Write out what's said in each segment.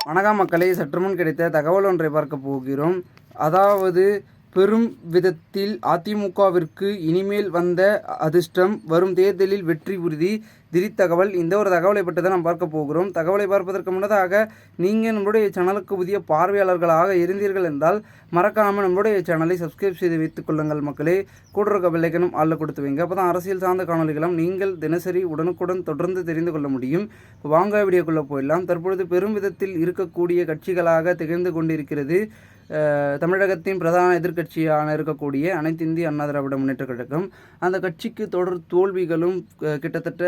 வணக்கம் மக்களே, சற்றுமுன் கிடைத்த தகவல் ஒன்றை பார்க்க போகிறோம். அதாவது பெரும் விதத்தில் அதிமுகவிற்கு இனிமேல் வந்த அதிர்ஷ்டம், வரும் தேர்தலில் வெற்றி உறுதி, திடீர் இந்த ஒரு தகவலை பற்றி தான் நாம் பார்க்க போகிறோம். தகவலை பார்ப்பதற்கு முன்னதாக நீங்கள் நம்மளுடைய சேனலுக்கு புதிய பார்வையாளர்களாக இருந்தீர்கள் என்றால் மறக்காமல் நம்மளுடைய சேனலை சப்ஸ்கிரைப் செய்து வைத்துக் கொள்ளுங்கள் மக்களே. கூட இருக்க பெல்லைக்கனும் ஆளில் கொடுத்து வைங்க. அப்போ தான் அரசியல் சார்ந்த காணொலிகளும் நீங்கள் தினசரி உடனுக்குடன் தொடர்ந்து தெரிந்து கொள்ள முடியும். வாங்க வீடியோக்குள்ளே போயிடலாம். தற்பொழுது பெரும் விதத்தில் இருக்கக்கூடிய கட்சிகளாக திகழ்ந்து கொண்டிருக்கிறது தமிழகத்தின் பிரதான எதிர்க்கட்சியான இருக்கக்கூடிய அனைத்து இந்திய அண்ணா திராவிட முன்னேற்றக் கழகம். அந்த கட்சிக்கு தொடர் தோல்விகளும் கிட்டத்தட்ட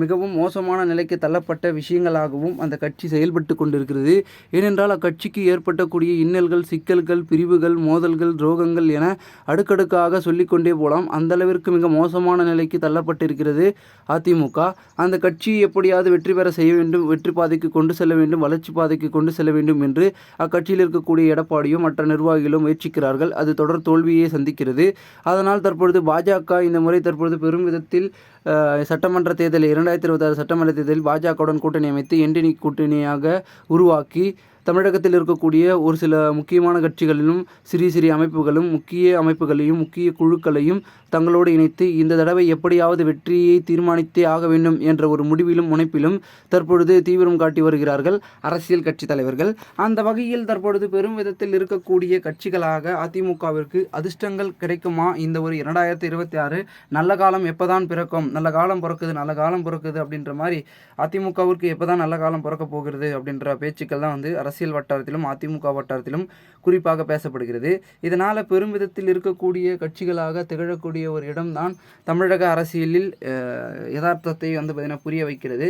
மிகவும் மோசமான நிலைக்கு தள்ளப்பட்ட விஷயங்களாகவும் அந்த கட்சி செயல்பட்டு கொண்டிருக்கிறது. ஏனென்றால் அக்கட்சிக்கு ஏற்பட்டக்கூடிய இன்னல்கள், சிக்கல்கள், பிரிவுகள், மோதல்கள், துரோகங்கள் என அடுக்கடுக்காக சொல்லிக்கொண்டே போகலாம். அந்தளவிற்கு மிக மோசமான நிலைக்கு தள்ளப்பட்டிருக்கிறது அதிமுக. அந்த கட்சி எப்படியாவது வெற்றி பெற செய்ய வேண்டும், வெற்றி பாதைக்கு கொண்டு செல்ல வேண்டும், வளர்ச்சி பாதைக்கு கொண்டு செல்ல வேண்டும் என்று அக்கட்சியில் இருக்கக்கூடிய எடப்பாடியும் மற்ற நிர்வாகிகளும் முயற்சிக்கிறார்கள். அது தொடர் தோல்வியை சந்திக்கிறது. அதனால் தற்பொழுது பாஜக இந்த முறை தற்பொழுது பெரும் விதத்தில் சட்டமன்ற தேர்தலில் 2026 சட்டமன்ற தேர்தலில் பாஜகவுடன் கூட்டணி அமைத்து என்டிஏ கூட்டணியாக உருவாக்கி தமிழகத்தில் இருக்கக்கூடிய ஒரு சில முக்கியமான கட்சிகளிலும் சிறிய அமைப்புகளும் முக்கிய அமைப்புகளையும் முக்கிய குழுக்களையும் தங்களோடு இணைத்து இந்த தடவை எப்படியாவது வெற்றியை தீர்மானித்தே ஆக வேண்டும் என்ற ஒரு முடிவிலும் முனைப்பிலும் தற்பொழுது தீவிரம் காட்டி வருகிறார்கள் அரசியல் கட்சி தலைவர்கள். அந்த வகையில் தற்பொழுது பெரும் விதத்தில் இருக்கக்கூடிய கட்சிகளாக அதிமுகவிற்கு அதிர்ஷ்டங்கள் கிடைக்குமா? இந்த ஒரு 2026 நல்ல காலம் எப்போதான் பிறக்கும், நல்ல காலம் பிறக்குது அப்படின்ற மாதிரி அதிமுகவிற்கு எப்போதான் நல்ல காலம் பிறக்க போகிறது அப்படின்ற பேச்சுக்கள் தான் அரசியல் வட்டாரத்திலும் அதிமுக வட்டாரத்திலும் குறிப்பாக பேசப்படுகிறது. இதனால் பெரும் விதத்தில் இருக்கக்கூடிய கட்சிகளாக திகழக்கூடிய ஒரு இடம்தான் தமிழக அரசியலில் யதார்த்தத்தை பார்த்தீங்கன்னா புரிய வைக்கிறது.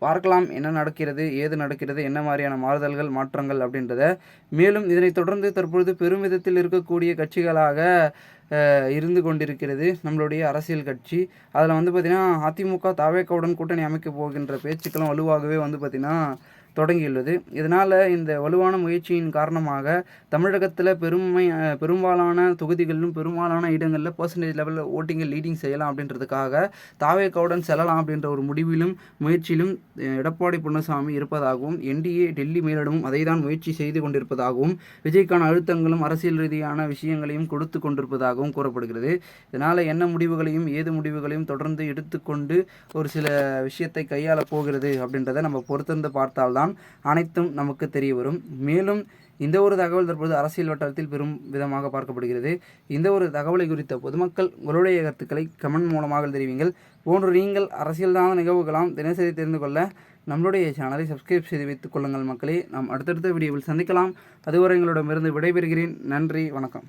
பார்க்கலாம் என்ன நடக்கிறது, ஏது நடக்கிறது, என்ன மாதிரியான மாறுதல்கள், மாற்றங்கள் அப்படின்றத. மேலும் இதனைத் தொடர்ந்து தற்பொழுது பெரும் விதத்தில் இருக்கக்கூடிய கட்சிகளாக இருந்து கொண்டிருக்கிறது நம்மளுடைய அரசியல் கட்சி. அதில் பார்த்திங்கன்னா அதிமுக தாவேக்காவுடன் கூட்டணி அமைக்க போகின்ற பேச்சுக்களும் வலுவாகவே பார்த்திங்கன்னா தொடங்கியுள்ளது. இதனால் இந்த வலுவான முயற்சியின் காரணமாக தமிழகத்தில் பெரும்பாலான தொகுதிகளிலும் பெரும்பாலான இடங்களில் பர்சன்டேஜ் லெவலில் ஓட்டிங்கை லீடிங் செய்யலாம் அப்படின்றதுக்காக தாவேக்காவுடன் செல்லலாம் அப்படின்ற ஒரு முடிவிலும் முயற்சியிலும் எடப்பாடி பழனிசாமி இருப்பதாகவும் என்டிஏ டெல்லி மேலிடமும் அதை தான் முயற்சி செய்து கொண்டிருப்பதாகவும் விஜய்க்கான அழுத்தங்களும் அரசியல் ரீதியான விஷயங்களையும் கொடுத்து கொண்டிருப்பதாகவும் கூறப்படுகிறது. இதனால் என்ன முடிவுகளையும் ஏது முடிவுகளையும் தொடர்ந்து எடுத்துக்கொண்டு ஒரு சில விஷயத்தை கையாள போகிறது அப்படின்றத நம்ம பொறுத்திருந்து பார்த்தால்தான் அனைத்தும் நமக்கு தெரிய வரும். மேலும் இந்த ஒரு தகவல் தற்போது அரசியல் வட்டாரத்தில் பெரும் விதமாக பார்க்கப்படுகிறது. இந்த ஒரு தகவலை குறித்த பொதுமக்கள் உங்களுடைய கருத்துக்களை கமெண்ட் மூலமாக தெரிவிங்கள். போன்று நீங்கள் அரசியல்தான நிகழ்வுகளாம் தினசரி தெரிந்து கொள்ள நம்மளுடைய சேனலை சப்ஸ்கிரைப் செய்து வைத்துக் கொள்ளுங்கள் மக்களே. நாம் அடுத்தடுத்த வீடியோவில் சந்திக்கலாம். அதுவரை எங்களிடமிருந்து விடைபெறுகிறேன். நன்றி, வணக்கம்.